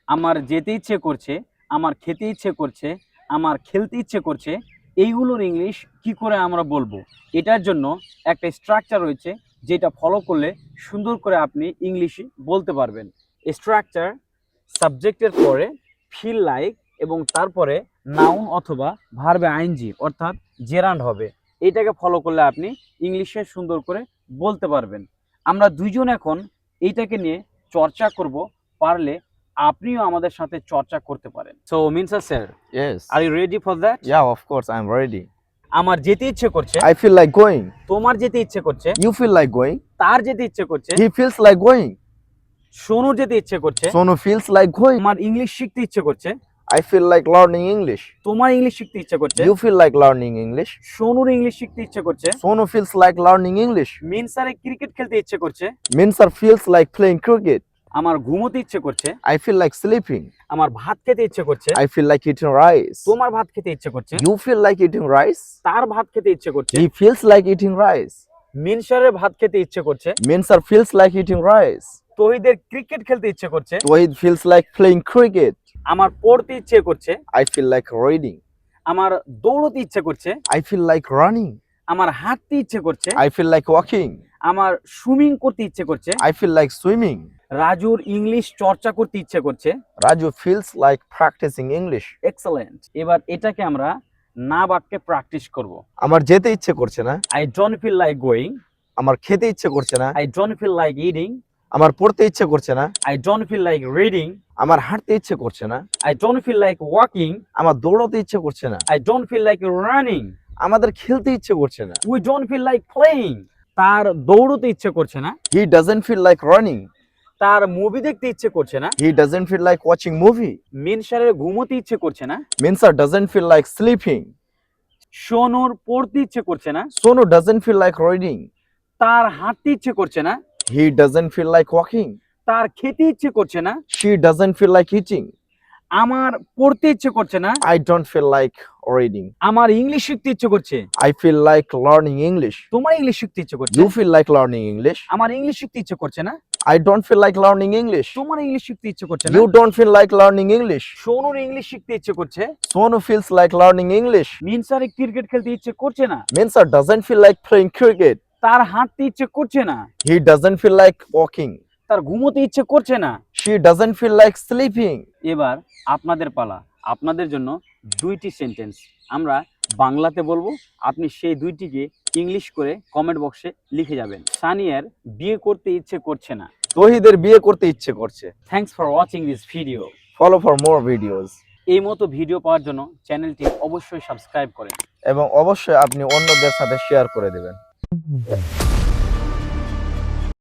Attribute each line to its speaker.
Speaker 1: আমার যেতে ইচ্ছে করছে, আমার খেতে ইচ্ছে করছে, আমার খেলতে ইচ্ছে করছে, এইগুলোর ইংলিশ কি করে আমরা বলবো? এটার জন্য একটা স্ট্রাকচার রয়েছে, যেটা ফলো করলে সুন্দর করে আপনি ইংলিশে বলতে পারবেন। স্ট্রাকচার সাবজেক্টের পরে ফিল লাইক এবং তারপরে নাউন অথবা ভার্বে আইএনজি অর্থাৎ জেরান্ড হবে। এটাকে ফলো করলে আপনি ইংলিশে সুন্দর করে বলতে পারবেন। আমরা দুইজন এখন এইটাকে নিয়ে চর্চা করব, পারলে আপনিও আমাদের সাথে চর্চা করতে পারেন। সো মিনসা sir,
Speaker 2: Yes.
Speaker 1: Are you ready for that?
Speaker 2: Yeah, of course, I'm ready.
Speaker 1: আমার যেতে ইচ্ছে করছে,
Speaker 2: I feel like going.
Speaker 1: তোমার যেতে ইচ্ছে করছে,
Speaker 2: You feel like going.
Speaker 1: তার যেতে ইচ্ছে করছে,
Speaker 2: He feels like going.
Speaker 1: সোনুর যেতে ইচ্ছে করছে,
Speaker 2: Sonu feels like going.
Speaker 1: আমার ইংলিশ শিখতে ইচ্ছে করছে,
Speaker 2: I feel like learning English.
Speaker 1: তোমার ইংলিশ শিখতে ইচ্ছে করছে,
Speaker 2: You feel like learning English.
Speaker 1: সোনুর ইংলিশ শিখতে ইচ্ছে করছে,
Speaker 2: Sonu feels like learning English.
Speaker 1: মিনসারে ক্রিকেট খেলতে ইচ্ছে করছে,
Speaker 2: Minsar feels like playing cricket.
Speaker 1: আমার ঘুমোতে ইচ্ছে করছে,
Speaker 2: I feel like sleeping.
Speaker 1: আমার ভাত খেতে ইচ্ছে করছে,
Speaker 2: I feel like eating rice.
Speaker 1: তোমার ভাত খেতে ইচ্ছে করছে,
Speaker 2: You feel like eating rice.
Speaker 1: তার ভাত খেতে ইচ্ছে করছে,
Speaker 2: He feels like eating rice.
Speaker 1: মিনসারের ভাত খেতে ইচ্ছে করছে,
Speaker 2: Minsar feels like eating rice.
Speaker 1: তহিদের ক্রিকেট খেলতে ইচ্ছে করছে,
Speaker 2: Wahid feels like playing cricket.
Speaker 1: আমার পড়তে ইচ্ছে করছে,
Speaker 2: I feel like reading.
Speaker 1: আমার দৌড়তে ইচ্ছে করছে,
Speaker 2: I feel like running.
Speaker 1: আমার হাঁটতে ইচ্ছে করছে,
Speaker 2: I feel like walking.
Speaker 1: আমার সুইমিং করতে ইচ্ছে করছে,
Speaker 2: I feel like swimming.
Speaker 1: রাজুর ইংলিশ চর্চা করতে ইচ্ছে করছে।
Speaker 2: Raju feels like practicing English.
Speaker 1: Excellent. এবার এটাকে আমরা না বাক্যে প্র্যাকটিস করব।
Speaker 2: আমার যেতে ইচ্ছে করছে না,
Speaker 1: I don't feel like going,
Speaker 2: আমার খেতে ইচ্ছে করছে না,
Speaker 1: I don't feel like eating,
Speaker 2: আমার পড়তে ইচ্ছে করছে না,
Speaker 1: I don't feel like reading,
Speaker 2: আমার হাঁটতে ইচ্ছে করছে না,
Speaker 1: I don't feel like walking,
Speaker 2: আমার দৌড়াতে ইচ্ছে করছে না,
Speaker 1: I don't feel like running,
Speaker 2: আমাদের খেলতে ইচ্ছে করছে না।
Speaker 1: We don't feel like playing, তার দৌড়তে ইচ্ছে করছে না,
Speaker 2: He doesn't feel like running.
Speaker 1: তার মুভি দেখতে ইচ্ছে করছে না,
Speaker 2: He doesn't feel like watching movie.
Speaker 1: মিনসারের ঘুমোতে ইচ্ছে করছে না,
Speaker 2: Minsar doesn't feel like sleeping.
Speaker 1: সোনুর পড়তে ইচ্ছে করছে না,
Speaker 2: Sonu doesn't feel like reading.
Speaker 1: তার হাঁটতে ইচ্ছে করছে না,
Speaker 2: He doesn't feel like walking.
Speaker 1: তার খেতে ইচ্ছে করছে না,
Speaker 2: She doesn't feel like eating.
Speaker 1: আমার পড়তে ইচ্ছে করছে না,
Speaker 2: I don't feel like reading.
Speaker 1: আমার ইংলিশ শিখতে ইচ্ছে করছে,
Speaker 2: I feel like learning English.
Speaker 1: তোমার ইংলিশ শিখতে ইচ্ছে করছে,
Speaker 2: You feel like learning English.
Speaker 1: আমার ইংলিশ শিখতে ইচ্ছে করছে না,
Speaker 2: I don't feel like learning English.
Speaker 1: তোমার ইংলিশ শিখতে ইচ্ছে করছে না,
Speaker 2: You don't feel like learning English.
Speaker 1: সোনুর ইংলিশ শিখতে ইচ্ছে করছে,
Speaker 2: Sonu feels like learning English.
Speaker 1: মিনসারে ক্রিকেট খেলতে ইচ্ছে করছে না,
Speaker 2: Minsar doesn't feel like playing cricket.
Speaker 1: তার হাঁটতে ইচ্ছে করছে না,
Speaker 2: He doesn't feel like walking.
Speaker 1: তার ঘুমোতে ইচ্ছে করছে না।
Speaker 2: She doesn't feel like sleeping.
Speaker 1: এবার আপনাদের পালা, আপনাদের জন্য দুইটি সেন্টেন্স আমরা বাংলাতে বলবো, আপনি সেই দুইটিকে ইংলিশ করে কমেন্ট বক্সে লিখে যাবেন। সানিয়ার বিয়ে করতে ইচ্ছে করছে না।
Speaker 2: তহিদের বিয়ে করতে ইচ্ছে করছে।
Speaker 1: Thanks for watching this video.
Speaker 2: Follow for more videos.
Speaker 1: এই মতো ভিডিও পাওয়ার জন্য চ্যানেলটি অবশ্যই সাবস্ক্রাইব করেন
Speaker 2: এবং অবশ্যই আপনি অন্যদের সাথে শেয়ার করে দেবেন।